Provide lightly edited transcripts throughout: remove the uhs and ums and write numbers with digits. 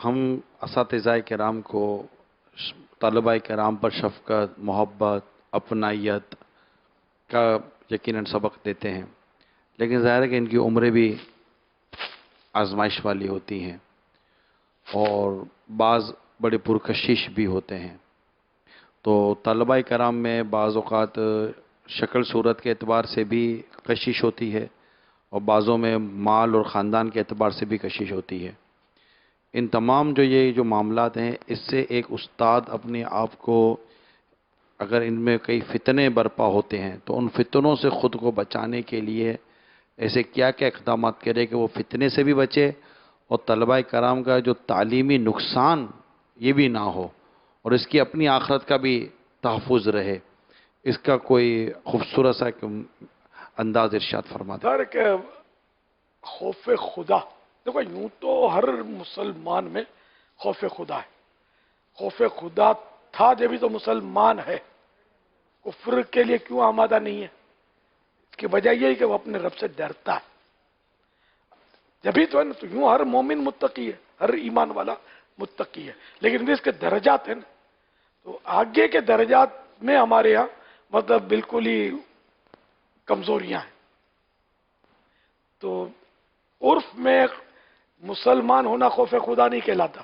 ہم اساتذہ کرام کو طلباء کرام پر شفقت، محبت، اپنائیت کا یقیناً سبق دیتے ہیں، لیکن ظاہر ہے کہ ان کی عمریں بھی آزمائش والی ہوتی ہیں اور بعض بڑے پرکشش بھی ہوتے ہیں۔ تو طلباء کرام میں بعض اوقات شکل صورت کے اعتبار سے بھی کشش ہوتی ہے اور بعضوں میں مال اور خاندان کے اعتبار سے بھی کشش ہوتی ہے۔ ان تمام یہ جو معاملات ہیں، اس سے ایک استاد اپنے آپ کو، اگر ان میں کئی فتنے برپا ہوتے ہیں تو ان فتنوں سے خود کو بچانے کے لیے ایسے کیا کیا اقدامات کرے کہ وہ فتنے سے بھی بچے اور طلباء کرام کا جو تعلیمی نقصان یہ بھی نہ ہو اور اس کی اپنی آخرت کا بھی تحفظ رہے، اس کا کوئی خوبصورت سا انداز ارشاد فرما دیں۔ سر کہ خوف خدا، دیکھو یوں تو ہر مسلمان میں خوف خدا ہے۔ خوف خدا تھا جبھی تو مسلمان ہے، کفر کے لیے کیوں آمادہ نہیں ہے؟ اس کی وجہ یہ ہے کہ وہ اپنے رب سے ڈرتا ہے، جبھی تو ہے نا۔ تو یوں ہر مومن متقی ہے، ہر ایمان والا متقی ہے، لیکن اس کے درجات ہیں نا، تو آگے کے درجات میں ہمارے یہاں مطلب بالکل ہی کمزوریاں ہیں۔ تو عرف میں مسلمان ہونا خوف خدا نہیں کہلاتا،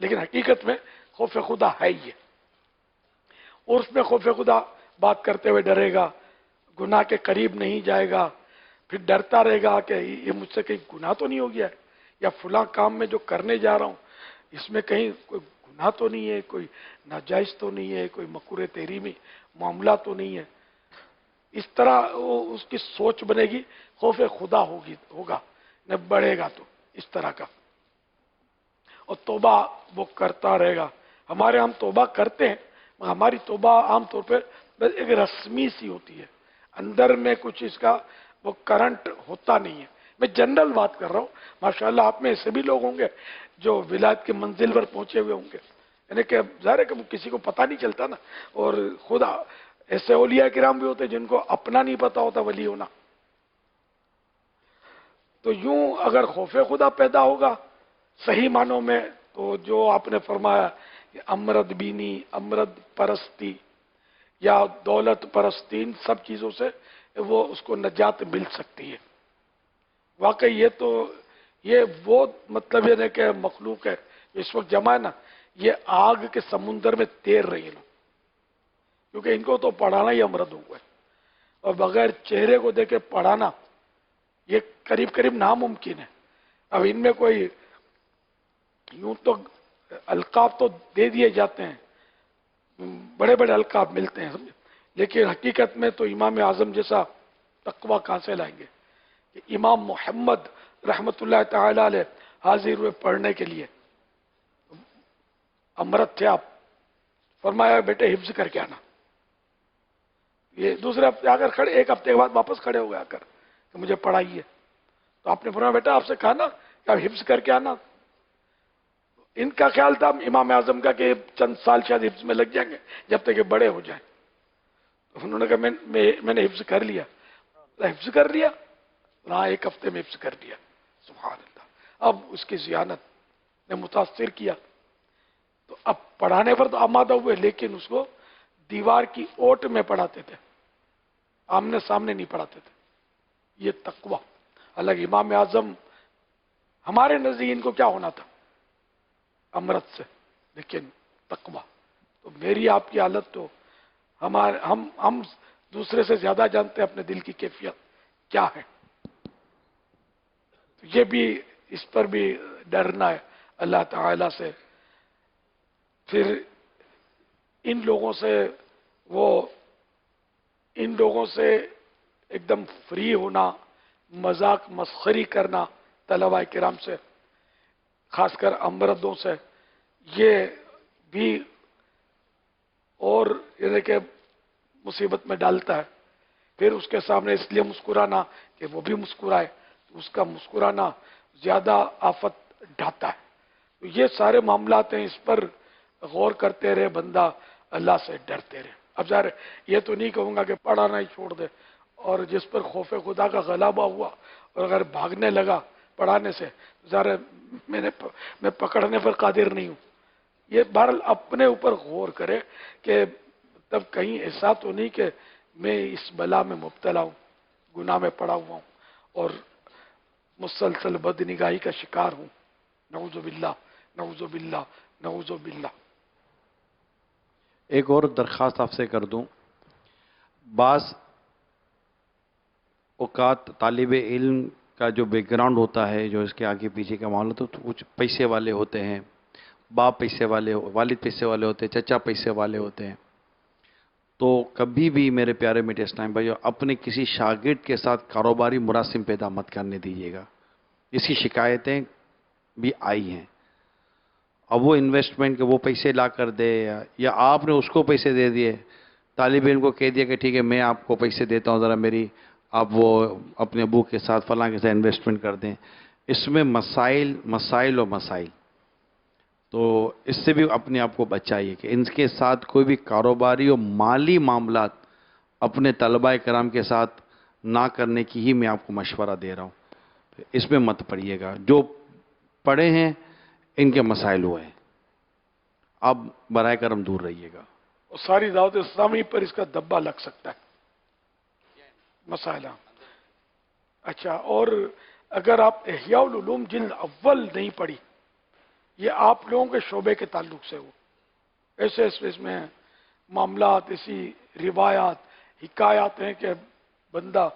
لیکن حقیقت میں خوف خدا ہے ہی ہے۔ عرف میں خوف خدا بات کرتے ہوئے ڈرے گا، گناہ کے قریب نہیں جائے گا، پھر ڈرتا رہے گا کہ یہ مجھ سے کہیں گناہ تو نہیں ہو گیا ہے، یا فلاں کام میں جو کرنے جا رہا ہوں اس میں کہیں کوئی گناہ تو نہیں ہے، کوئی ناجائز تو نہیں ہے، کوئی مکروہ تحریمی معاملہ تو نہیں ہے۔ اس طرح اس کی سوچ بنے گی، خوف خدا ہوگا نہ بڑھے گا تو اس طرح کا، اور توبہ وہ کرتا رہے گا۔ ہمارے ہم توبہ کرتے ہیں، مگر ہماری توبہ عام طور پہ بس ایک رسمی سی ہوتی ہے، اندر میں کچھ اس کا وہ کرنٹ ہوتا نہیں ہے۔ میں جنرل بات کر رہا ہوں، ماشاءاللہ آپ میں ایسے بھی لوگ ہوں گے جو ولایت کی منزل پر پہنچے ہوئے ہوں گے، یعنی کہ ظاہر ہے کہ کسی کو پتہ نہیں چلتا نا، اور خود ایسے اولیاء کرام بھی ہوتے جن کو اپنا نہیں پتا ہوتا ولی ہونا۔ تو یوں اگر خوف خدا پیدا ہوگا صحیح معنوں میں، تو جو آپ نے فرمایا کہ امرد بینی، امرد پرستی یا دولت پرستی، ان سب چیزوں سے وہ اس کو نجات مل سکتی ہے۔ واقعی یہ وہ مطلب یہ کہ مخلوق ہے اس وقت جمع ہے نا، یہ آگ کے سمندر میں تیر رہی ہے لوگ، کیونکہ ان کو تو پڑھانا ہی امرد ہوا ہے، اور بغیر چہرے کو دیکھے پڑھانا یہ قریب قریب ناممکن ہے۔ اب ان میں کوئی یوں تو القاب تو دے دیے جاتے ہیں، بڑے بڑے القاب ملتے ہیں، لیکن حقیقت میں تو امام اعظم جیسا تقویٰ کہاں سے لائیں گے؟ کہ امام محمد رحمت اللہ تعالی علیہ حاضر ہوئے پڑھنے کے لیے، امرت تھے آپ، فرمایا بیٹے حفظ کر کے آنا۔ یہ دوسرے ہفتے آ کر کھڑے، ایک ہفتے کے بعد واپس کھڑے ہو گئے آ کر کہ مجھے پڑھائیے، تو آپ نے فرمایا بیٹا آپ سے کہا نا کہ آپ حفظ کر کے آنا۔ ان کا خیال تھا امام اعظم کا کہ چند سال شاید حفظ میں لگ جائیں گے جب تک کہ بڑے ہو جائیں، تو انہوں نے کہا میں نے حفظ کر لیا۔ حفظ کر لیا؟ ہاں، ایک ہفتے میں حفظ کر لیا۔ سبحان اللہ۔ اب اس کی ذہانت نے متاثر کیا، تو اب پڑھانے پر تو آمادہ ہوئے، لیکن اس کو دیوار کی اوٹ میں پڑھاتے تھے، آمنے سامنے نہیں پڑھاتے تھے۔ یہ تقویٰ۔ حالانکہ امام اعظم ہمارے نزدیک ان کو کیا ہونا تھا؟ امرت سے، لیکن تقویٰ۔ تو میری آپ کی حالت تو ہم دوسرے سے زیادہ جانتے ہیں اپنے دل کی کیفیت کیا ہے۔ یہ بھی اس پر بھی ڈرنا ہے اللہ تعالی سے۔ پھر ان لوگوں سے ایک دم فری ہونا، مذاق مسخری کرنا طلباء کرام سے، خاص کر امردوں سے، یہ بھی اور یعنی کہ مصیبت میں ڈالتا ہے۔ پھر اس کے سامنے اس لیے مسکرانا کہ وہ بھی مسکرائے، تو اس کا مسکرانا زیادہ آفت ڈھاتا ہے۔ تو یہ سارے معاملات ہیں، اس پر غور کرتے رہے بندہ، اللہ سے ڈرتے رہے۔ اب ظاہر یہ تو نہیں کہوں گا کہ پڑھانا ہی چھوڑ دے، اور جس پر خوف خدا کا غلبہ ہوا اور اگر بھاگنے لگا پڑھانے سے ذرا میں پکڑنے پر قادر نہیں ہوں. یہ بہرحال اپنے اوپر غور کرے کہ تب کہیں ایسا تو نہیں کہ میں اس بلا میں مبتلا ہوں, گناہ میں پڑا ہوا ہوں اور مسلسل بد نگاہی کا شکار ہوں. نعوذ باللہ, نعوذ باللہ, نعوذ باللہ. ایک اور درخواست آپ سے کر دوں. بعض اوقات طالب علم کا جو بیک گراؤنڈ ہوتا ہے, جو اس کے آگے پیچھے کا معاملہ, تو کچھ پیسے والے ہوتے ہیں, باپ پیسے والے, والد پیسے والے ہوتے ہیں, چچا پیسے والے ہوتے ہیں. تو کبھی بھی میرے پیارے میٹھے اسلام بھائیو, اپنے کسی شاگرد کے ساتھ کاروباری مراسم پیدا مت کرنے دیجیے گا. اس کی شکایتیں بھی آئی ہیں. اب وہ انویسٹمنٹ کے وہ پیسے لا کر دے, یا آپ نے اس کو پیسے دے دیے, طالب علم کو کہہ دیا کہ ٹھیک ہے میں آپ کو پیسے دیتا ہوں, ذرا میری آپ وہ اپنے ابو کے ساتھ فلاں کے ساتھ انویسٹمنٹ کر دیں. اس میں مسائل و مسائل. تو اس سے بھی اپنے آپ کو بچائیے کہ ان کے ساتھ کوئی بھی کاروباری اور مالی معاملات اپنے طلباء کرام کے ساتھ نہ کرنے کی ہی میں آپ کو مشورہ دے رہا ہوں. اس میں مت پڑیے گا. جو پڑھے ہیں ان کے مسائل ہوئے ہیں, آپ برائے کرم دور رہیے گا. اور ساری دعوت اسلامی پر اس کا دبا لگ سکتا ہے مسائل. اچھا, اور اگر آپ احیاء العلوم جلد اول نہیں پڑھی, یہ آپ لوگوں کے شعبے کے تعلق سے ہو, ایسے اس میں معاملات, ایسی روایات, حکایات ہیں کہ بندہ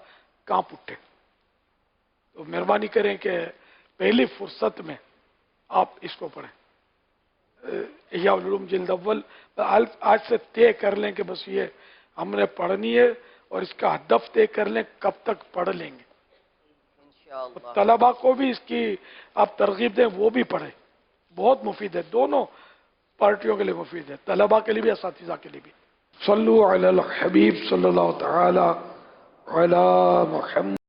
کانپ اٹھے. تو مہربانی کریں کہ پہلی فرصت میں آپ اس کو پڑھیں. احیاء العلوم جلد اول آج سے طے کر لیں کہ بس یہ ہم نے پڑھنی ہے, اور اس کا ہدف طے کر لیں کب تک پڑھ لیں گے. طلباء کو بھی اس کی آپ ترغیب دیں, وہ بھی پڑھیں. بہت مفید ہے, دونوں پارٹیوں کے لیے مفید ہے, طلباء کے لیے بھی, اساتذہ کے لیے بھی. صلو علی الحبیب صلی اللہ تعالی علی محمد.